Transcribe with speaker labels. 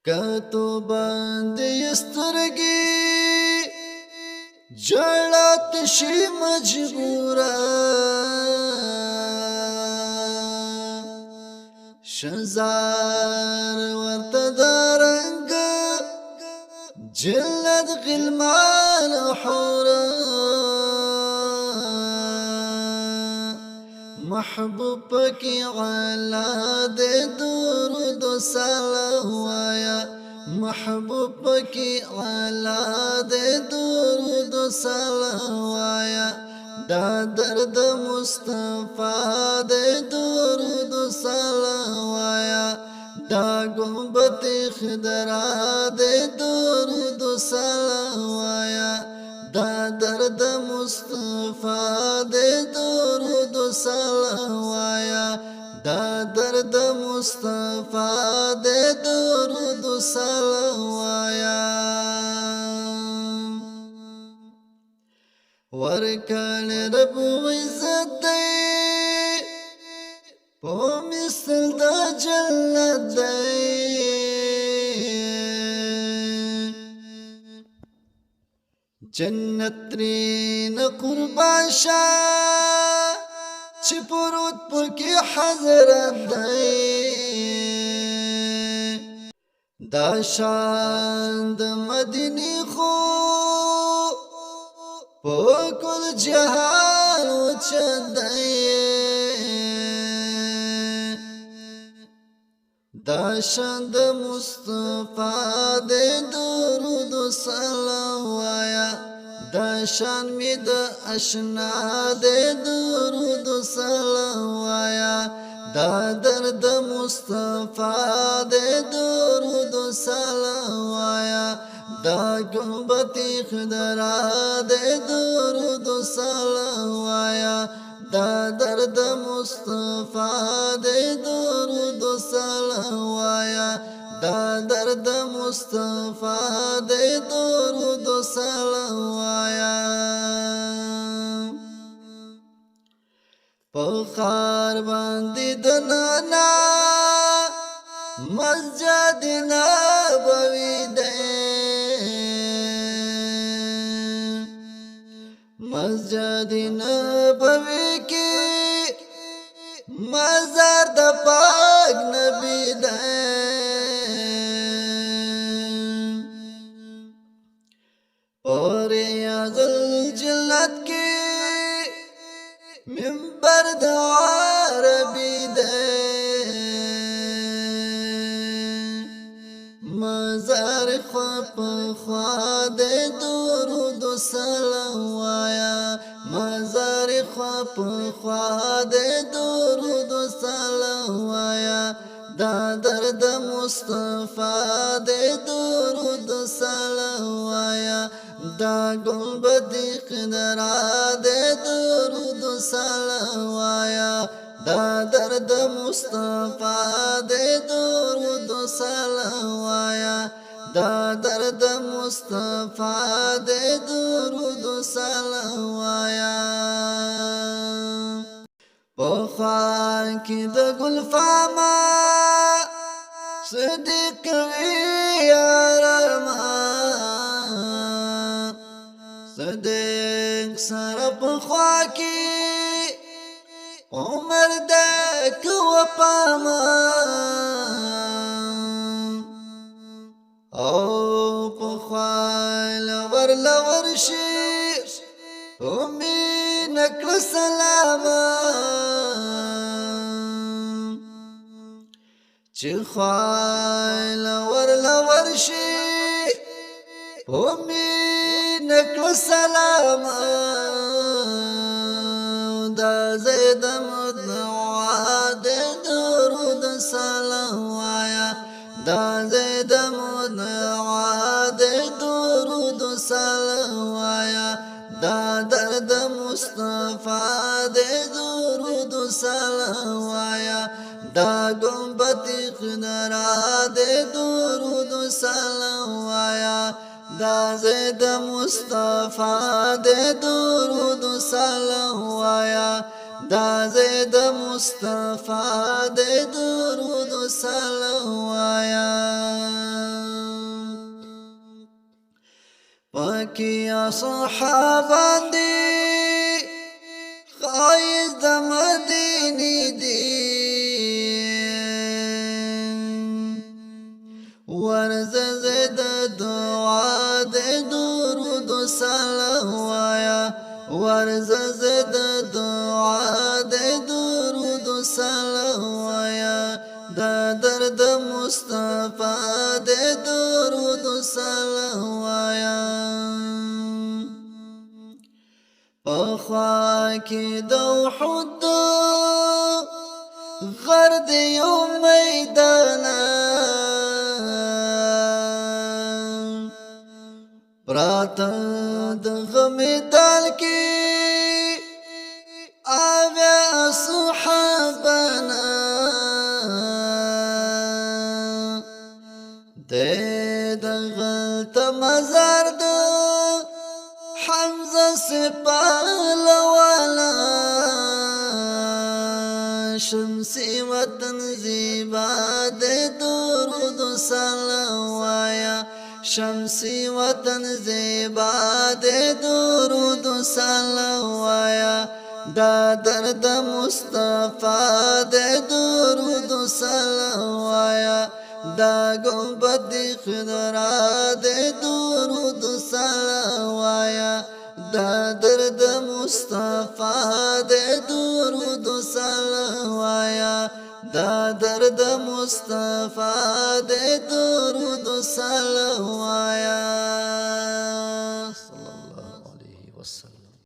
Speaker 1: کتو باندې سترګې جړات شي مجبورا شزار ورته درنګ جلد غلمان حورا محبوب کی علا دے درود و سلام وایا محبوب کی علا دے درود و سلام وایا دا درد مصطفیٰ دے درود و سلام وایا دا گنبت خضرا دے درود و سلام وایا دا درد مصطفیٰ دے درود و سلام وایا دا درد مصطفیٰ دے درود و سلام وایا ورکل رب عزت دے پو مثل دا جلت دے جنت ترین قربان شا چی پروت پکی حضرت دائی دا شان دا مدینی خو پکل جہان وچد دائی دا شان دا مصطفیٰ دے درود و سلام وایا دا شان می دا اشنا دے درود و سلام وایا دا درد مصطفیٰ دے درود و سلام وایا دا گنبت خضرا دے درود و سلام وایا دا درد مصطفیٰ دے درود و سلام وایا دا درد مصطفیٰ دے درود و سلام وایا پخار باندې د نانا مسجد نبوي دی مسجد نبوي کې مزار د پاک نبی دی اور ازل جلت کې منبر د عربي دی مزار خوا د درود و سلام وایا مزار خوا د درود و سلام وایا دا درد مصطفیٰ دے درود و سلام وایا دا گنبد خضرا دے درود و سلام وایا دا درد مصطفیٰ دے درود و سلام وایا دا درد مصطفیٰ دے درود و سلام وایا پخوا کی د گلفاما صدیق وی یارما صدیق سر پخوا کی عمر دک و پاما او پخوا لور شی امی نکل سلاما چی خواه لور شی امی نکل سلاما دا زید مدعا دے درود سلام وایا دا زید مدعا دے درود سلام وایا دا درد مصطفیٰ دے درود سلام وایا دا گنبت خضرا دے درود سلام وایا دا زید مصطفیٰ دے درود سلام وایا دا زید مصطفیٰ دے درود سلام وایا مکیه صحابان دی خایز د مدینې دی ورځه د دعا د درود سلام وایا ورځه د دعا د درود سلام وایا د درد مصطفی د درود سلام وایا پخوا کې د احد غر د یو میدان پراته د غم دال کې اویا صحابانا د غلط مزار د حمزه سپال والا شمسی وطن زیبا د درود سلام وایا شمسی وطن زیبا د درود سلام وایا دا درد مصطفی د درود سلام وایا دا گنبد خضرا د درود سلام وایا دا درد مصطفی د درود سلام وایا دا درد مصطفی د درود سلام وایا